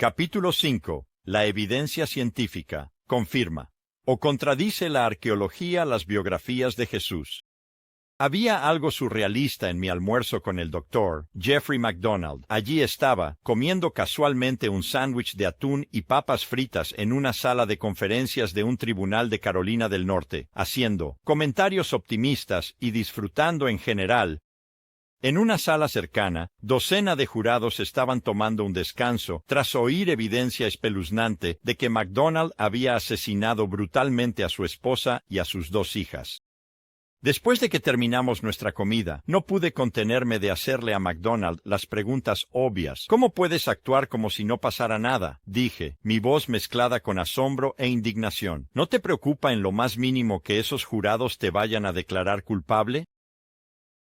Capítulo 5. La evidencia científica confirma o contradice la arqueología las biografías de Jesús. Había algo surrealista en mi almuerzo con el doctor Jeffrey McDonald. Allí estaba, comiendo casualmente un sándwich de atún y papas fritas en una sala de conferencias de un tribunal de Carolina del Norte, haciendo comentarios optimistas y disfrutando en general. En una sala cercana, docenas de jurados estaban tomando un descanso tras oír evidencia espeluznante de que McDonald había asesinado brutalmente a su esposa y a sus 2 hijas. Después de que terminamos nuestra comida, no pude contenerme de hacerle a McDonald las preguntas obvias. ¿Cómo puedes actuar como si no pasara nada?, dije, mi voz mezclada con asombro e indignación. ¿No te preocupa en lo más mínimo que esos jurados te vayan a declarar culpable?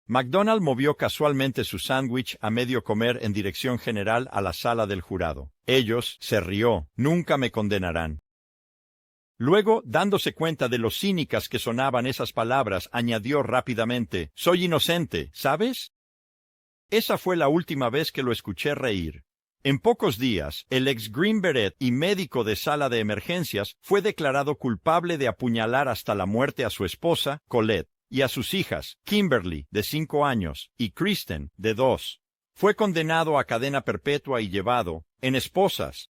McDonald movió casualmente su sándwich a medio comer en dirección general a la sala del jurado. Ellos, se rió, nunca me condenarán. Luego, dándose cuenta de lo cínicas que sonaban esas palabras, añadió rápidamente, soy inocente, ¿sabes? Esa fue la última vez que lo escuché reír. En pocos días, el ex Green Beret y médico de sala de emergencias fue declarado culpable de apuñalar hasta la muerte a su esposa, Colette, y a sus hijas, Kimberly, de 5 años, y Kristen, de 2. Fue condenado a cadena perpetua y llevado, en esposas.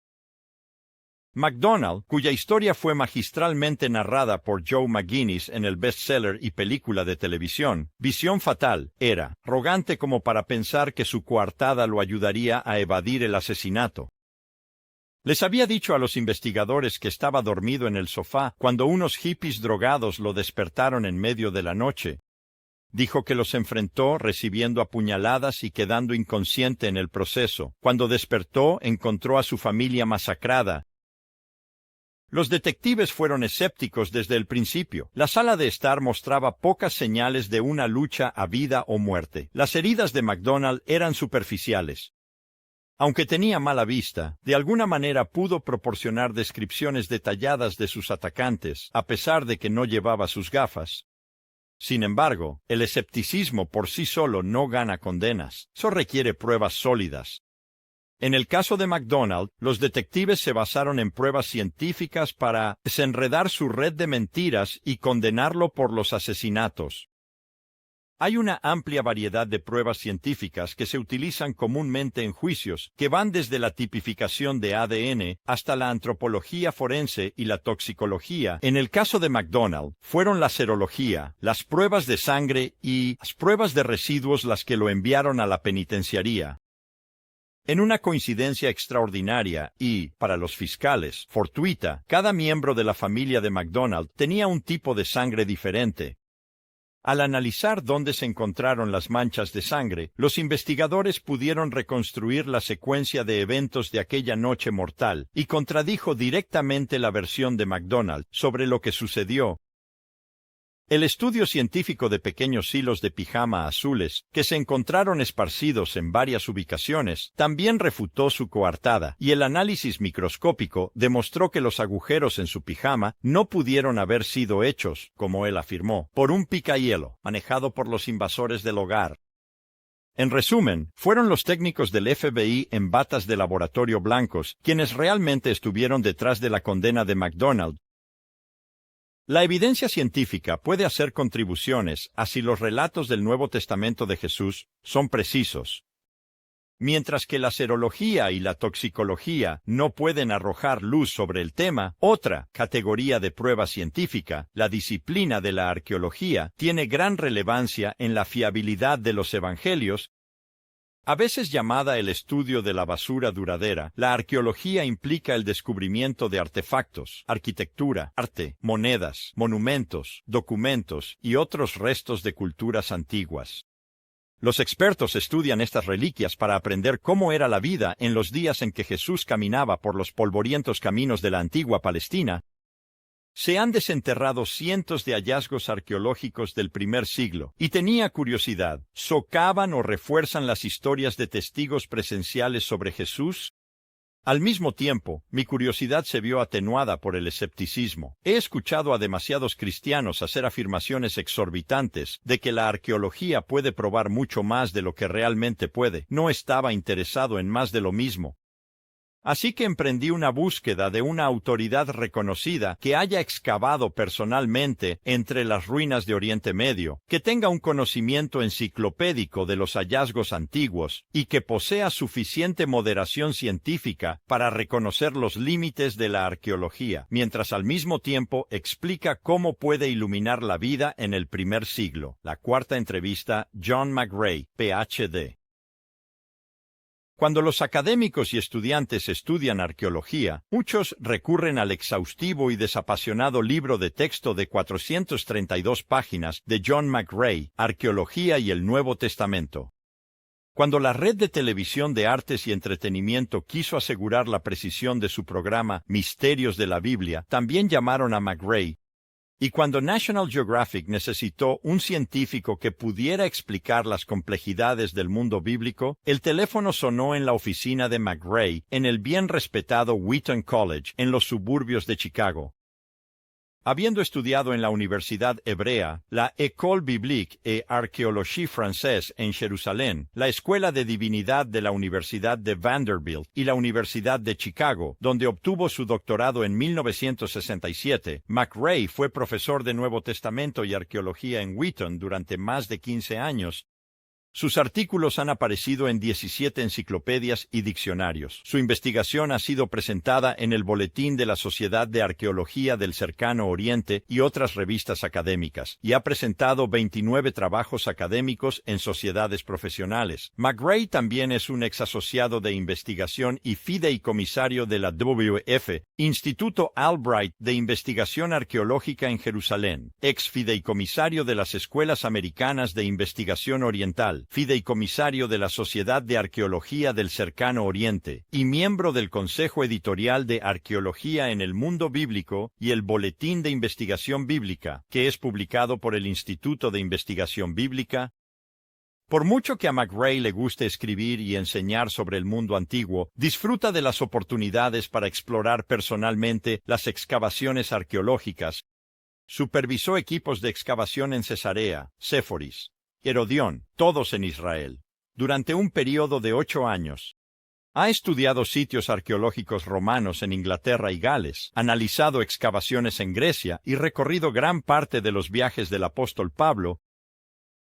McDonald, cuya historia fue magistralmente narrada por Joe McGinnis en el bestseller y película de televisión, Visión Fatal, era arrogante como para pensar que su coartada lo ayudaría a evadir el asesinato. Les había dicho a los investigadores que estaba dormido en el sofá cuando unos hippies drogados lo despertaron en medio de la noche. Dijo que los enfrentó recibiendo apuñaladas y quedando inconsciente en el proceso. Cuando despertó, encontró a su familia masacrada. Los detectives fueron escépticos desde el principio. La sala de estar mostraba pocas señales de una lucha a vida o muerte. Las heridas de McDonald eran superficiales. Aunque tenía mala vista, de alguna manera pudo proporcionar descripciones detalladas de sus atacantes, a pesar de que no llevaba sus gafas. Sin embargo, el escepticismo por sí solo no gana condenas. Eso requiere pruebas sólidas. En el caso de McDonald, los detectives se basaron en pruebas científicas para desenredar su red de mentiras y condenarlo por los asesinatos. Hay una amplia variedad de pruebas científicas que se utilizan comúnmente en juicios, que van desde la tipificación de ADN hasta la antropología forense y la toxicología. En el caso de McDonald, fueron la serología, las pruebas de sangre y las pruebas de residuos las que lo enviaron a la penitenciaría. En una coincidencia extraordinaria y, para los fiscales, fortuita, cada miembro de la familia de McDonald tenía un tipo de sangre diferente. Al analizar dónde se encontraron las manchas de sangre, los investigadores pudieron reconstruir la secuencia de eventos de aquella noche mortal, y contradijo directamente la versión de McDonald sobre lo que sucedió. El estudio científico de pequeños hilos de pijama azules, que se encontraron esparcidos en varias ubicaciones, también refutó su coartada, y el análisis microscópico demostró que los agujeros en su pijama no pudieron haber sido hechos, como él afirmó, por un picahielo, manejado por los invasores del hogar. En resumen, fueron los técnicos del FBI en batas de laboratorio blancos quienes realmente estuvieron detrás de la condena de McDonald. La evidencia científica puede hacer contribuciones a si los relatos del Nuevo Testamento de Jesús son precisos. Mientras que la serología y la toxicología no pueden arrojar luz sobre el tema, otra categoría de prueba científica, la disciplina de la arqueología, tiene gran relevancia en la fiabilidad de los evangelios. A veces llamada el estudio de la basura duradera, la arqueología implica el descubrimiento de artefactos, arquitectura, arte, monedas, monumentos, documentos y otros restos de culturas antiguas. Los expertos estudian estas reliquias para aprender cómo era la vida en los días en que Jesús caminaba por los polvorientos caminos de la antigua Palestina. Se han desenterrado cientos de hallazgos arqueológicos del primer siglo, y tenía curiosidad, ¿socavan o refuerzan las historias de testigos presenciales sobre Jesús? Al mismo tiempo, mi curiosidad se vio atenuada por el escepticismo. He escuchado a demasiados cristianos hacer afirmaciones exorbitantes de que la arqueología puede probar mucho más de lo que realmente puede. No estaba interesado en más de lo mismo. Así que emprendí una búsqueda de una autoridad reconocida que haya excavado personalmente entre las ruinas de Oriente Medio, que tenga un conocimiento enciclopédico de los hallazgos antiguos y que posea suficiente moderación científica para reconocer los límites de la arqueología, mientras al mismo tiempo explica cómo puede iluminar la vida en el primer siglo. La cuarta entrevista, John McRae, Ph.D. Cuando los académicos y estudiantes estudian arqueología, muchos recurren al exhaustivo y desapasionado libro de texto de 432 páginas de John McRae, Arqueología y el Nuevo Testamento. Cuando la red de televisión de artes y entretenimiento quiso asegurar la precisión de su programa Misterios de la Biblia, también llamaron a McRae. Y cuando National Geographic necesitó un científico que pudiera explicar las complejidades del mundo bíblico, el teléfono sonó en la oficina de McRae en el bien respetado Wheaton College, en los suburbios de Chicago. Habiendo estudiado en la Universidad Hebrea, la École Biblique et Archéologie Française en Jerusalén, la Escuela de Divinidad de la Universidad de Vanderbilt y la Universidad de Chicago, donde obtuvo su doctorado en 1967, McRae fue profesor de Nuevo Testamento y Arqueología en Wheaton durante más de 15 años. Sus artículos han aparecido en 17 enciclopedias y diccionarios. Su investigación ha sido presentada en el Boletín de la Sociedad de Arqueología del Cercano Oriente y otras revistas académicas, y ha presentado 29 trabajos académicos en sociedades profesionales. McRae también es un exasociado de investigación y fideicomisario de la WF, Instituto Albright de Investigación Arqueológica en Jerusalén, ex fideicomisario de las Escuelas Americanas de Investigación Oriental, fideicomisario de la Sociedad de Arqueología del Cercano Oriente, y miembro del Consejo Editorial de Arqueología en el Mundo Bíblico y el Boletín de Investigación Bíblica, que es publicado por el Instituto de Investigación Bíblica. Por mucho que a McRae le guste escribir y enseñar sobre el mundo antiguo, disfruta de las oportunidades para explorar personalmente las excavaciones arqueológicas. Supervisó equipos de excavación en Cesarea, Séforis, Herodión, todos en Israel, durante un período de 8 años. Ha estudiado sitios arqueológicos romanos en Inglaterra y Gales, analizado excavaciones en Grecia y recorrido gran parte de los viajes del apóstol Pablo.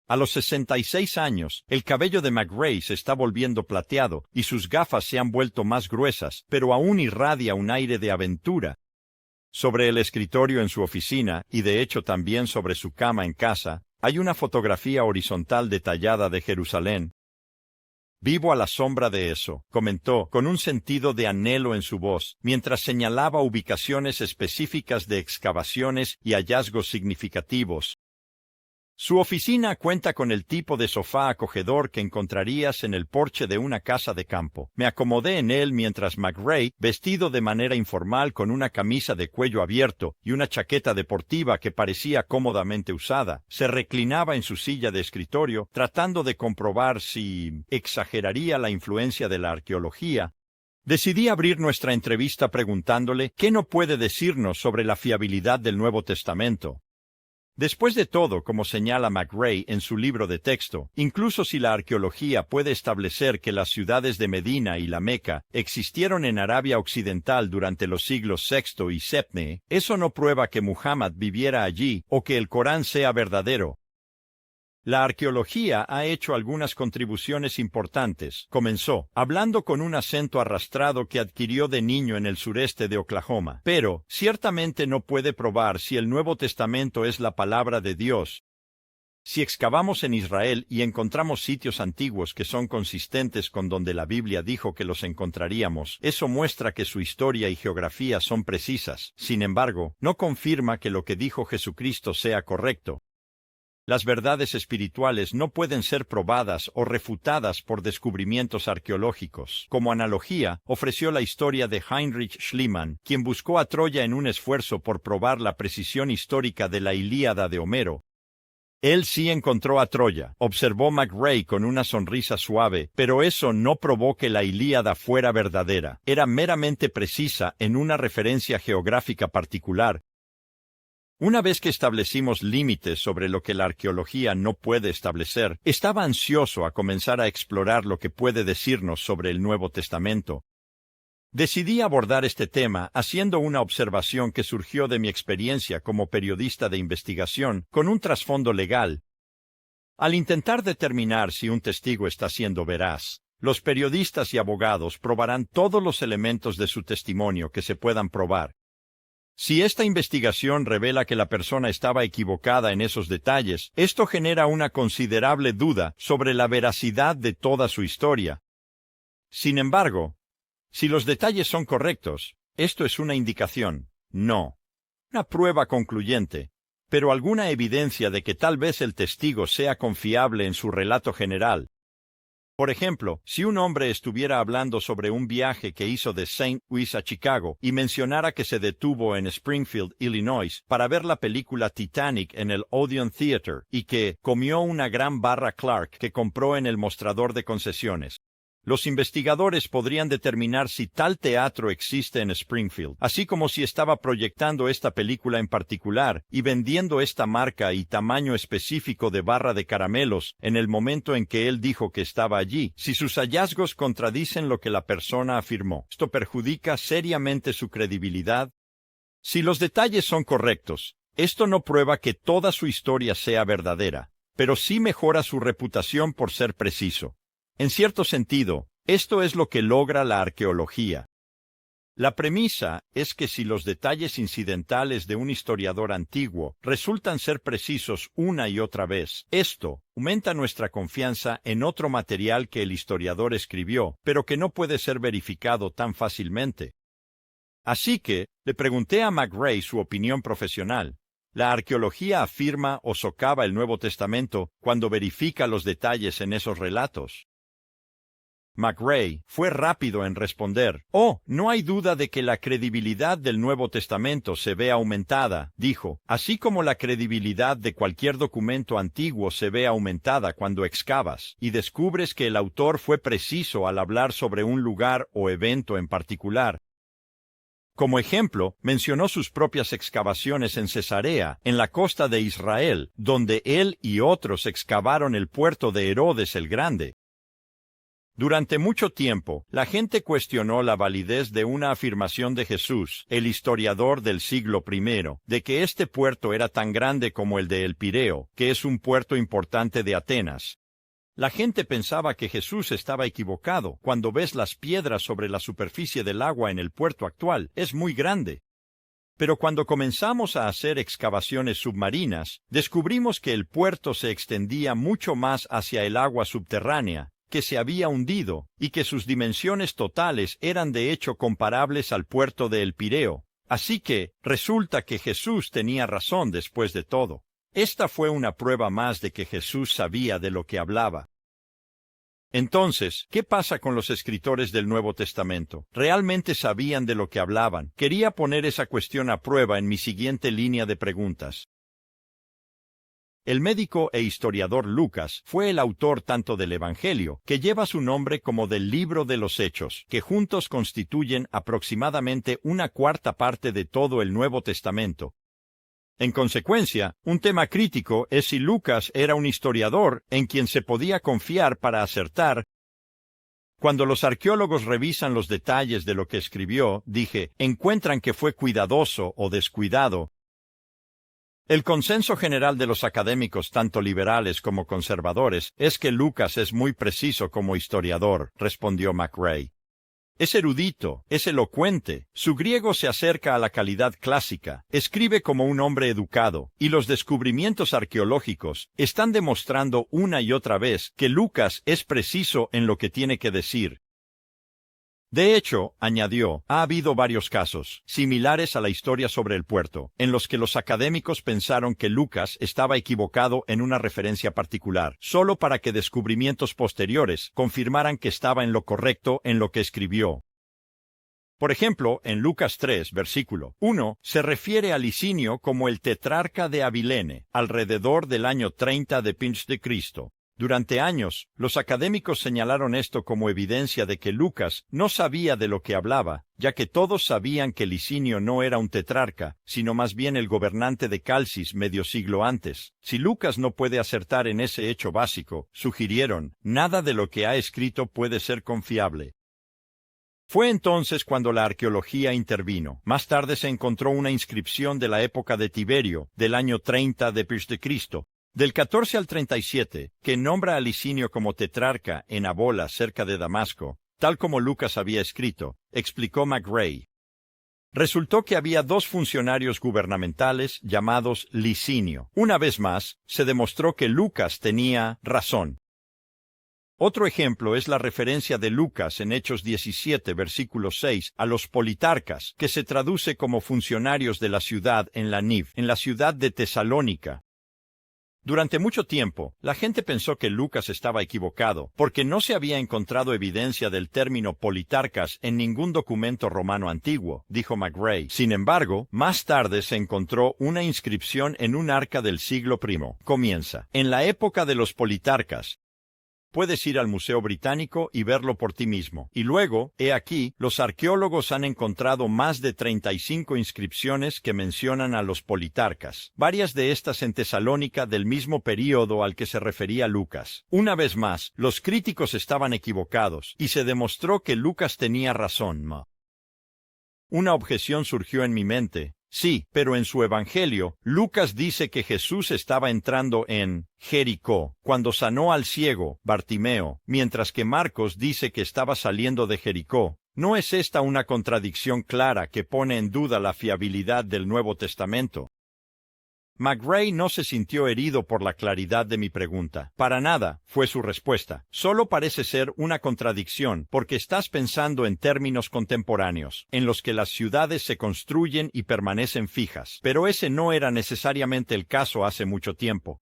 A los 66 años, el cabello de McRae se está volviendo plateado y sus gafas se han vuelto más gruesas, pero aún irradia un aire de aventura. Sobre el escritorio en su oficina, y de hecho también sobre su cama en casa, hay una fotografía horizontal detallada de Jerusalén. Vivo a la sombra de eso, comentó, con un sentido de anhelo en su voz, mientras señalaba ubicaciones específicas de excavaciones y hallazgos significativos. Su oficina cuenta con el tipo de sofá acogedor que encontrarías en el porche de una casa de campo. Me acomodé en él mientras McRae, vestido de manera informal con una camisa de cuello abierto y una chaqueta deportiva que parecía cómodamente usada, se reclinaba en su silla de escritorio, tratando de comprobar si exageraría la influencia de la arqueología. Decidí abrir nuestra entrevista preguntándole qué no puede decirnos sobre la fiabilidad del Nuevo Testamento. Después de todo, como señala McRae en su libro de texto, incluso si la arqueología puede establecer que las ciudades de Medina y la Meca existieron en Arabia Occidental durante los siglos VI y VII, eso no prueba que Muhammad viviera allí o que el Corán sea verdadero. La arqueología ha hecho algunas contribuciones importantes, comenzó, hablando con un acento arrastrado que adquirió de niño en el sureste de Oklahoma. Pero, ciertamente no puede probar si el Nuevo Testamento es la palabra de Dios. Si excavamos en Israel y encontramos sitios antiguos que son consistentes con donde la Biblia dijo que los encontraríamos, eso muestra que su historia y geografía son precisas. Sin embargo, no confirma que lo que dijo Jesucristo sea correcto. Las verdades espirituales no pueden ser probadas o refutadas por descubrimientos arqueológicos. Como analogía, ofreció la historia de Heinrich Schliemann, quien buscó a Troya en un esfuerzo por probar la precisión histórica de la Ilíada de Homero. Él sí encontró a Troya, observó McRae con una sonrisa suave, pero eso no probó que la Ilíada fuera verdadera. Era meramente precisa en una referencia geográfica particular. Una vez que establecimos límites sobre lo que la arqueología no puede establecer, estaba ansioso a comenzar a explorar lo que puede decirnos sobre el Nuevo Testamento. Decidí abordar este tema haciendo una observación que surgió de mi experiencia como periodista de investigación con un trasfondo legal. Al intentar determinar si un testigo está siendo veraz, los periodistas y abogados probarán todos los elementos de su testimonio que se puedan probar. Si esta investigación revela que la persona estaba equivocada en esos detalles, esto genera una considerable duda sobre la veracidad de toda su historia. Sin embargo, si los detalles son correctos, esto es una indicación, no una prueba concluyente, pero alguna evidencia de que tal vez el testigo sea confiable en su relato general. Por ejemplo, si un hombre estuviera hablando sobre un viaje que hizo de St. Louis a Chicago y mencionara que se detuvo en Springfield, Illinois, para ver la película Titanic en el Odeon Theater y que comió una gran barra Clark que compró en el mostrador de concesiones, los investigadores podrían determinar si tal teatro existe en Springfield, así como si estaba proyectando esta película en particular y vendiendo esta marca y tamaño específico de barra de caramelos en el momento en que él dijo que estaba allí. Si sus hallazgos contradicen lo que la persona afirmó, ¿esto perjudica seriamente su credibilidad? Si los detalles son correctos, esto no prueba que toda su historia sea verdadera, pero sí mejora su reputación por ser preciso. En cierto sentido, esto es lo que logra la arqueología. La premisa es que si los detalles incidentales de un historiador antiguo resultan ser precisos una y otra vez, esto aumenta nuestra confianza en otro material que el historiador escribió, pero que no puede ser verificado tan fácilmente. Así que, le pregunté a McRae su opinión profesional. ¿La arqueología afirma o socava el Nuevo Testamento cuando verifica los detalles en esos relatos? McRae fue rápido en responder. «Oh, no hay duda de que la credibilidad del Nuevo Testamento se ve aumentada», dijo, «así como la credibilidad de cualquier documento antiguo se ve aumentada cuando excavas y descubres que el autor fue preciso al hablar sobre un lugar o evento en particular». Como ejemplo, mencionó sus propias excavaciones en Cesarea, en la costa de Israel, donde él y otros excavaron el puerto de Herodes el Grande. Durante mucho tiempo, la gente cuestionó la validez de una afirmación de Jesús, el historiador del siglo I, de que este puerto era tan grande como el de El Pireo, que es un puerto importante de Atenas. La gente pensaba que Jesús estaba equivocado. Cuando ves las piedras sobre la superficie del agua en el puerto actual, es muy grande. Pero cuando comenzamos a hacer excavaciones submarinas, descubrimos que el puerto se extendía mucho más hacia el agua subterránea, que se había hundido, y que sus dimensiones totales eran de hecho comparables al puerto de El Pireo. Así que, resulta que Jesús tenía razón después de todo. Esta fue una prueba más de que Jesús sabía de lo que hablaba. Entonces, ¿qué pasa con los escritores del Nuevo Testamento? ¿Realmente sabían de lo que hablaban? Quería poner esa cuestión a prueba en mi siguiente línea de preguntas. El médico e historiador Lucas fue el autor tanto del Evangelio, que lleva su nombre, como del libro de los Hechos, que juntos constituyen aproximadamente una cuarta parte de todo el Nuevo Testamento. En consecuencia, un tema crítico es si Lucas era un historiador en quien se podía confiar para acertar. Cuando los arqueólogos revisan los detalles de lo que escribió, encuentran que fue cuidadoso o descuidado. El consenso general de los académicos, tanto liberales como conservadores, es que Lucas es muy preciso como historiador, respondió McRae. Es erudito, es elocuente, su griego se acerca a la calidad clásica, escribe como un hombre educado, y los descubrimientos arqueológicos están demostrando una y otra vez que Lucas es preciso en lo que tiene que decir. De hecho, añadió, ha habido varios casos, similares a la historia sobre el puerto, en los que los académicos pensaron que Lucas estaba equivocado en una referencia particular, solo para que descubrimientos posteriores confirmaran que estaba en lo correcto en lo que escribió. Por ejemplo, en Lucas 3, versículo 1, se refiere a Licinio como el tetrarca de Abilene, alrededor del año 30 de Cristo. Durante años, los académicos señalaron esto como evidencia de que Lucas no sabía de lo que hablaba, ya que todos sabían que Licinio no era un tetrarca, sino más bien el gobernante de Calcis medio siglo antes. Si Lucas no puede acertar en ese hecho básico, sugirieron, nada de lo que ha escrito puede ser confiable. Fue entonces cuando la arqueología intervino. Más tarde se encontró una inscripción de la época de Tiberio, del año 30 después de Cristo, del 14 al 37, que nombra a Licinio como tetrarca en Abola, cerca de Damasco, tal como Lucas había escrito, explicó McRae. Resultó que había dos funcionarios gubernamentales llamados Licinio. Una vez más, se demostró que Lucas tenía razón. Otro ejemplo es la referencia de Lucas en Hechos 17, versículo 6, a los politarcas, que se traduce como funcionarios de la ciudad en la Niv, en la ciudad de Tesalónica. Durante mucho tiempo, la gente pensó que Lucas estaba equivocado, porque no se había encontrado evidencia del término politarcas en ningún documento romano antiguo, dijo McRae. Sin embargo, más tarde se encontró una inscripción en un arca del siglo I. Comienza. En la época de los politarcas. Puedes ir al Museo Británico y verlo por ti mismo. Y luego, he aquí, los arqueólogos han encontrado más de 35 inscripciones que mencionan a los politarcas, varias de estas en Tesalónica del mismo período al que se refería Lucas. Una vez más, los críticos estaban equivocados, y se demostró que Lucas tenía razón. Una objeción surgió en mi mente. Sí, pero en su Evangelio, Lucas dice que Jesús estaba entrando en Jericó cuando sanó al ciego, Bartimeo, mientras que Marcos dice que estaba saliendo de Jericó. ¿No es esta una contradicción clara que pone en duda la fiabilidad del Nuevo Testamento? McRae no se sintió herido por la claridad de mi pregunta. Para nada, fue su respuesta. Solo parece ser una contradicción porque estás pensando en términos contemporáneos, en los que las ciudades se construyen y permanecen fijas. Pero ese no era necesariamente el caso hace mucho tiempo.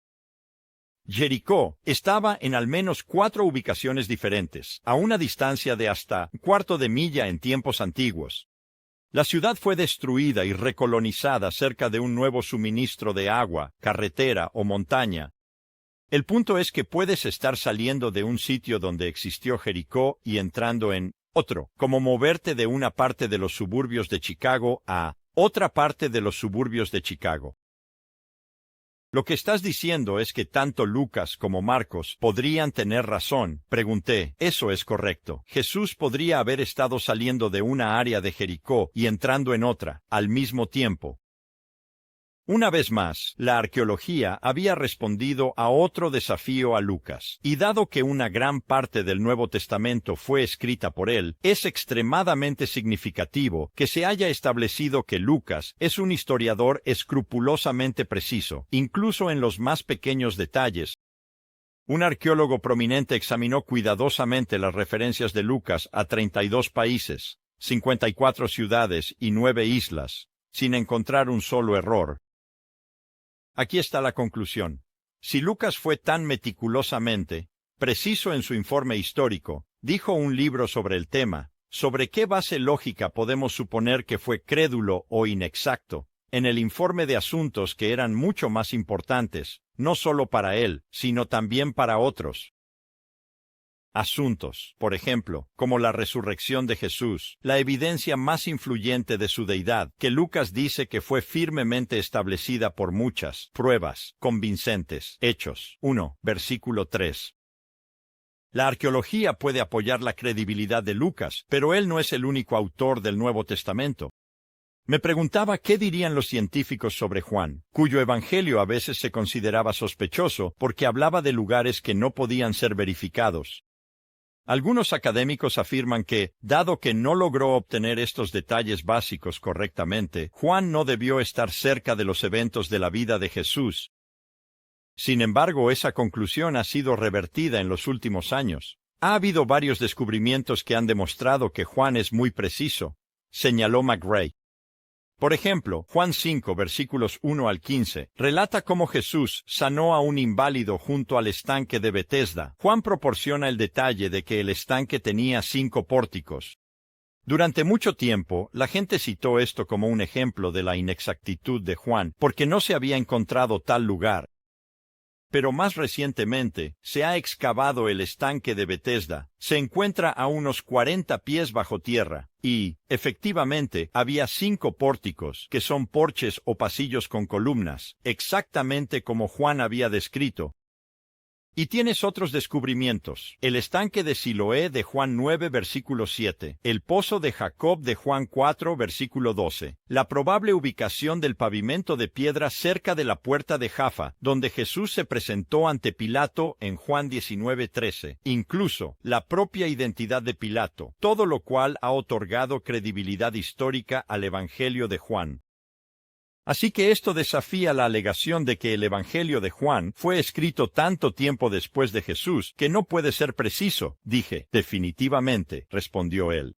Jericó estaba en al menos 4 ubicaciones diferentes, a una distancia de hasta un cuarto de milla en tiempos antiguos. La ciudad fue destruida y recolonizada cerca de un nuevo suministro de agua, carretera o montaña. El punto es que puedes estar saliendo de un sitio donde existió Jericó y entrando en otro, como moverte de una parte de los suburbios de Chicago a otra parte de los suburbios de Chicago. Lo que estás diciendo es que tanto Lucas como Marcos podrían tener razón. Pregunté, ¿eso es correcto? Jesús podría haber estado saliendo de una área de Jericó y entrando en otra, al mismo tiempo. Una vez más, la arqueología había respondido a otro desafío a Lucas, y dado que una gran parte del Nuevo Testamento fue escrita por él, es extremadamente significativo que se haya establecido que Lucas es un historiador escrupulosamente preciso, incluso en los más pequeños detalles. Un arqueólogo prominente examinó cuidadosamente las referencias de Lucas a 32 países, 54 ciudades y 9 islas, sin encontrar un solo error. Aquí está la conclusión. Si Lucas fue tan meticulosamente preciso en su informe histórico, dijo un libro sobre el tema, ¿sobre qué base lógica podemos suponer que fue crédulo o inexacto en el informe de asuntos que eran mucho más importantes, no solo para él, sino también para otros? Asuntos, por ejemplo, como la resurrección de Jesús, la evidencia más influyente de su deidad, que Lucas dice que fue firmemente establecida por muchas pruebas convincentes. Hechos 1, versículo 3. La arqueología puede apoyar la credibilidad de Lucas, pero él no es el único autor del Nuevo Testamento. Me preguntaba qué dirían los científicos sobre Juan, cuyo evangelio a veces se consideraba sospechoso porque hablaba de lugares que no podían ser verificados. Algunos académicos afirman que, dado que no logró obtener estos detalles básicos correctamente, Juan no debió estar cerca de los eventos de la vida de Jesús. Sin embargo, esa conclusión ha sido revertida en los últimos años. Ha habido varios descubrimientos que han demostrado que Juan es muy preciso, señaló McRae. Por ejemplo, Juan 5, versículos 1 al 15, relata cómo Jesús sanó a un inválido junto al estanque de Betesda. Juan proporciona el detalle de que el estanque tenía 5 pórticos. Durante mucho tiempo, la gente citó esto como un ejemplo de la inexactitud de Juan, porque no se había encontrado tal lugar. Pero más recientemente, se ha excavado el estanque de Betesda. Se encuentra a unos 40 pies bajo tierra, y, efectivamente, había 5 pórticos, que son porches o pasillos con columnas, exactamente como Juan había descrito. Y tienes otros descubrimientos. El estanque de Siloé de Juan 9, versículo 7. El pozo de Jacob de Juan 4, versículo 12. La probable ubicación del pavimento de piedra cerca de la puerta de Jaffa, donde Jesús se presentó ante Pilato en Juan 19, 13. Incluso la propia identidad de Pilato, todo lo cual ha otorgado credibilidad histórica al Evangelio de Juan. Así que esto desafía la alegación de que el Evangelio de Juan fue escrito tanto tiempo después de Jesús que no puede ser preciso. Dije, definitivamente, respondió él.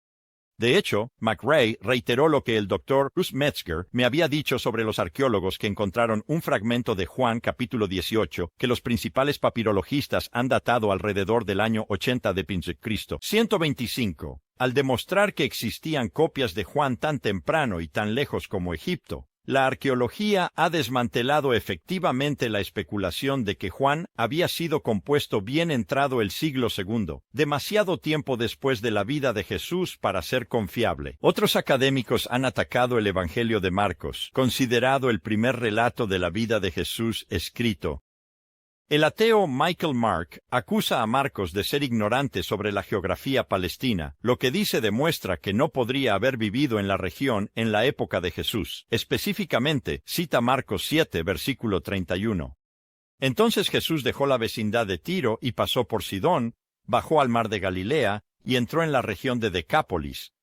De hecho, McRae reiteró lo que el Dr. Bruce Metzger me había dicho sobre los arqueólogos que encontraron un fragmento de Juan capítulo 18 que los principales papirologistas han datado alrededor del año 80 de Cristo, 125, al demostrar que existían copias de Juan tan temprano y tan lejos como Egipto. La arqueología ha desmantelado efectivamente la especulación de que Juan había sido compuesto bien entrado el siglo II, demasiado tiempo después de la vida de Jesús para ser confiable. Otros académicos han atacado el Evangelio de Marcos, considerado el primer relato de la vida de Jesús escrito. El ateo Michael Mark acusa a Marcos de ser ignorante sobre la geografía palestina, lo que dice demuestra que no podría haber vivido en la región en la época de Jesús. Específicamente, cita Marcos 7, versículo 31. Entonces Jesús dejó la vecindad de Tiro y pasó por Sidón, bajó al mar de Galilea y entró en la región de Decápolis.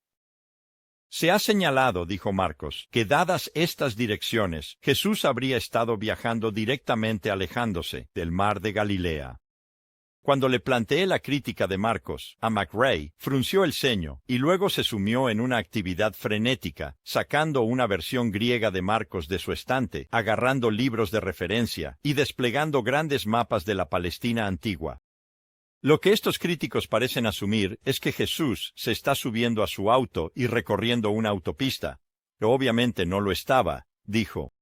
Se ha señalado, dijo Marcos, que dadas estas direcciones, Jesús habría estado viajando directamente alejándose del mar de Galilea. Cuando le planteé la crítica de Marcos a McRae, frunció el ceño y luego se sumió en una actividad frenética, sacando una versión griega de Marcos de su estante, agarrando libros de referencia y desplegando grandes mapas de la Palestina antigua. Lo que estos críticos parecen asumir es que Jesús se está subiendo a su auto y recorriendo una autopista. Pero obviamente no lo estaba, dijo.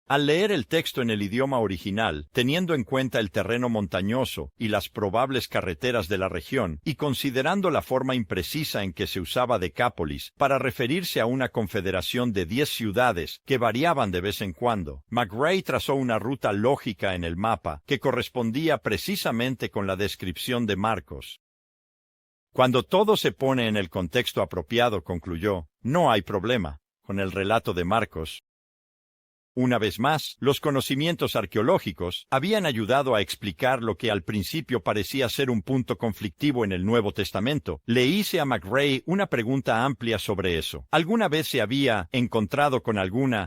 Al leer el texto en el idioma original, teniendo en cuenta el terreno montañoso y las probables carreteras de la región, y considerando la forma imprecisa en que se usaba Decápolis para referirse a una confederación de 10 ciudades que variaban de vez en cuando, McRae trazó una ruta lógica en el mapa que correspondía precisamente con la descripción de Marcos. Cuando todo se pone en el contexto apropiado, concluyó, no hay problema con el relato de Marcos. Una vez más, los conocimientos arqueológicos habían ayudado a explicar lo que al principio parecía ser un punto conflictivo en el Nuevo Testamento. Le hice a McRae una pregunta amplia sobre eso. ¿Alguna vez se había encontrado con alguna